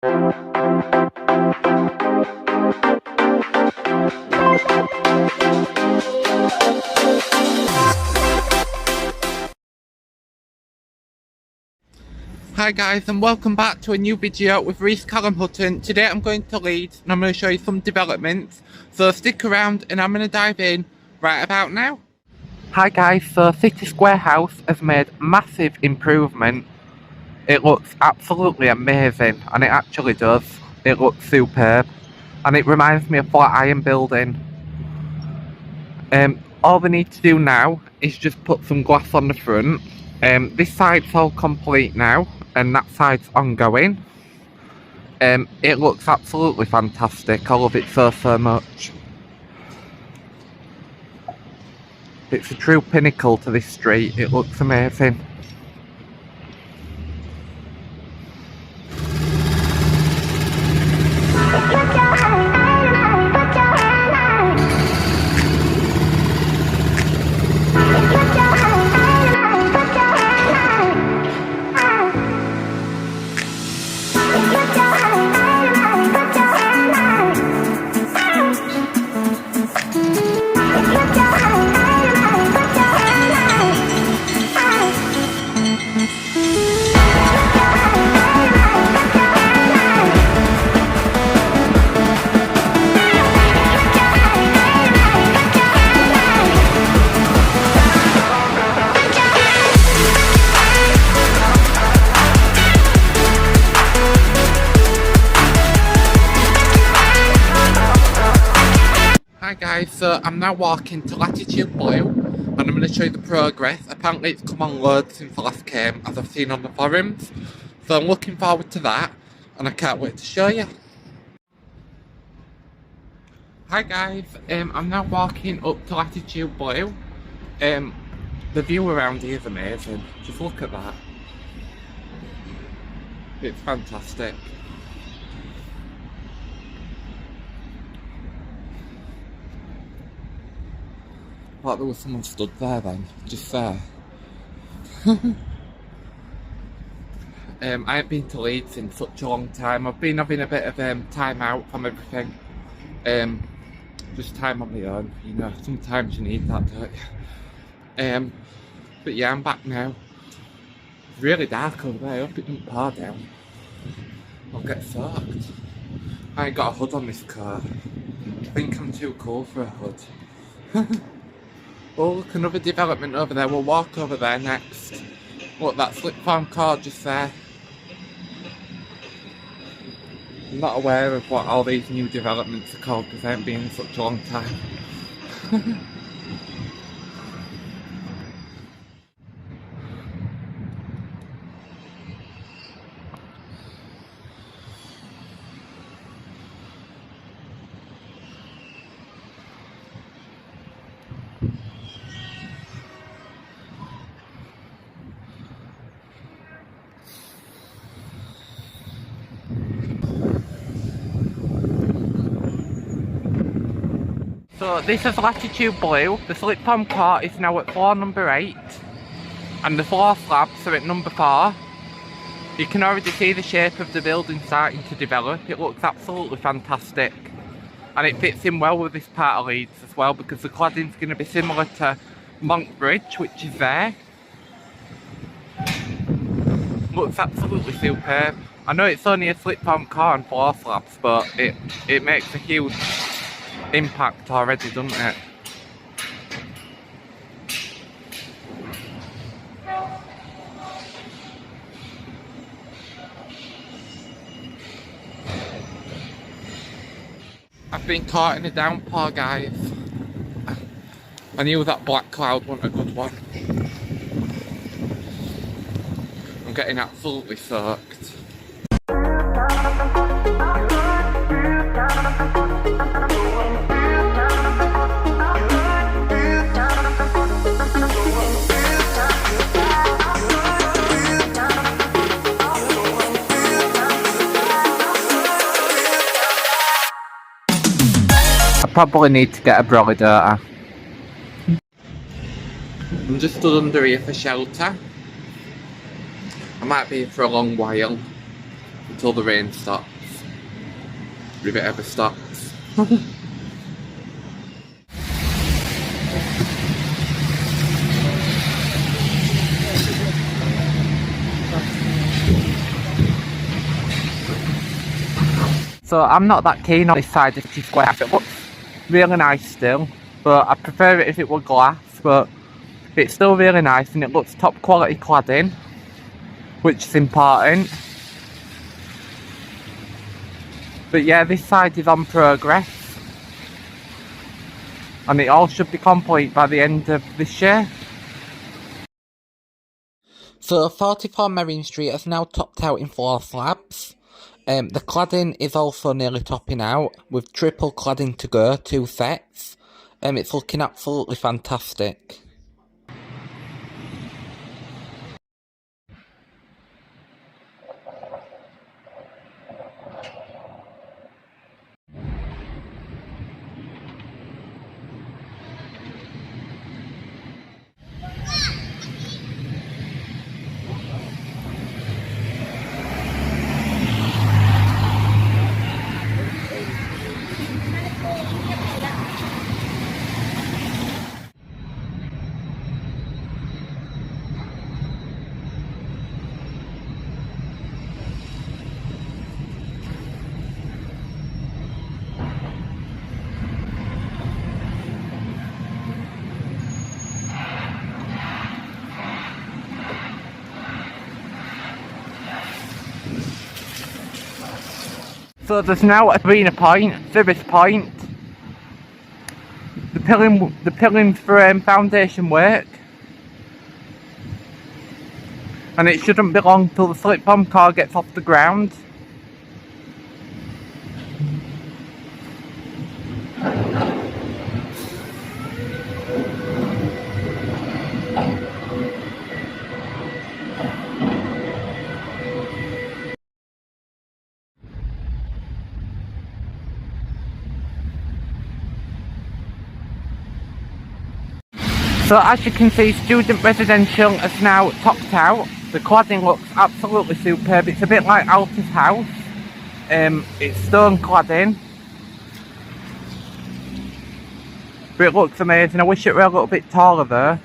Hi guys, and welcome back to a new video with Reece Hutton. Today I'm going to Leeds and I'm going to show you some developments, so stick around and I'm going to dive in right about now. Hi guys, so City Square House has made massive improvement. It looks absolutely amazing, and it actually does. It looks superb, and it reminds me of Flatiron building. All we need to do now is just put some glass on the front. This side's all complete now, and that side's ongoing. It looks absolutely fantastic. I love it so much. It's a true pinnacle to this street. It looks amazing. Hi guys, so I'm now walking to Latitude Blue and I'm going to show you the progress. Apparently it's come on loads since I last came, as I've seen on the forums. So I'm looking forward to that and I can't wait to show you. Hi guys, I'm now walking up to Latitude Blue. The view around here is amazing. Just look at that. It's fantastic. I thought there was someone stood there then, just there. I haven't been to Leeds in such a long time. I've been having a bit of time out from everything. Just time on my own, you know, sometimes you need that, don't you? But yeah, I'm back now. It's really dark over there. I hope it doesn't pour down. I'll get soaked. I ain't got a hood on this car. I think I'm too cool for a hood. Oh, look, another development over there. We'll walk over there next. Look, that slip farm car just there. I'm not aware of what all these new developments are called because I haven't been in such a long time. So this is Latitude Blue. The slip farm court is now at floor number 8 and the floor slabs are at number 4. You can already see the shape of the building starting to develop. It looks absolutely fantastic and it fits in well with this part of Leeds as well because the cladding's going to be similar to Monk Bridge, which is there. Looks absolutely superb. I know it's only a slip farm court and floor slabs, but it makes a huge impact already, doesn't it? I've been caught in a downpour, guys. I knew that black cloud wasn't a good one. I'm getting absolutely soaked. Probably need to get a brolly, don't I? I'm just stood under here for shelter. I might be here for a long while. until the rain stops, if it ever stops. So I'm not that keen on this side of City Square. It looks really nice still, but I prefer it if it were glass, but it's still really nice and it looks top quality cladding, which is important. But yeah, this side is on progress and it all should be complete by the end of this year. So 44 Merrion Street has now topped out in floor slabs. The cladding is also nearly topping out with triple cladding to go, 2 sets. It's looking absolutely fantastic. So there's now a Cirrus Point. The pillings for foundation work, and it shouldn't be long till the slip bomb car gets off the ground. So as you can see, student residential has now topped out. The cladding looks absolutely superb. It's a bit like Alta's house. It's stone cladding, but it looks amazing. I wish it were a little bit taller there.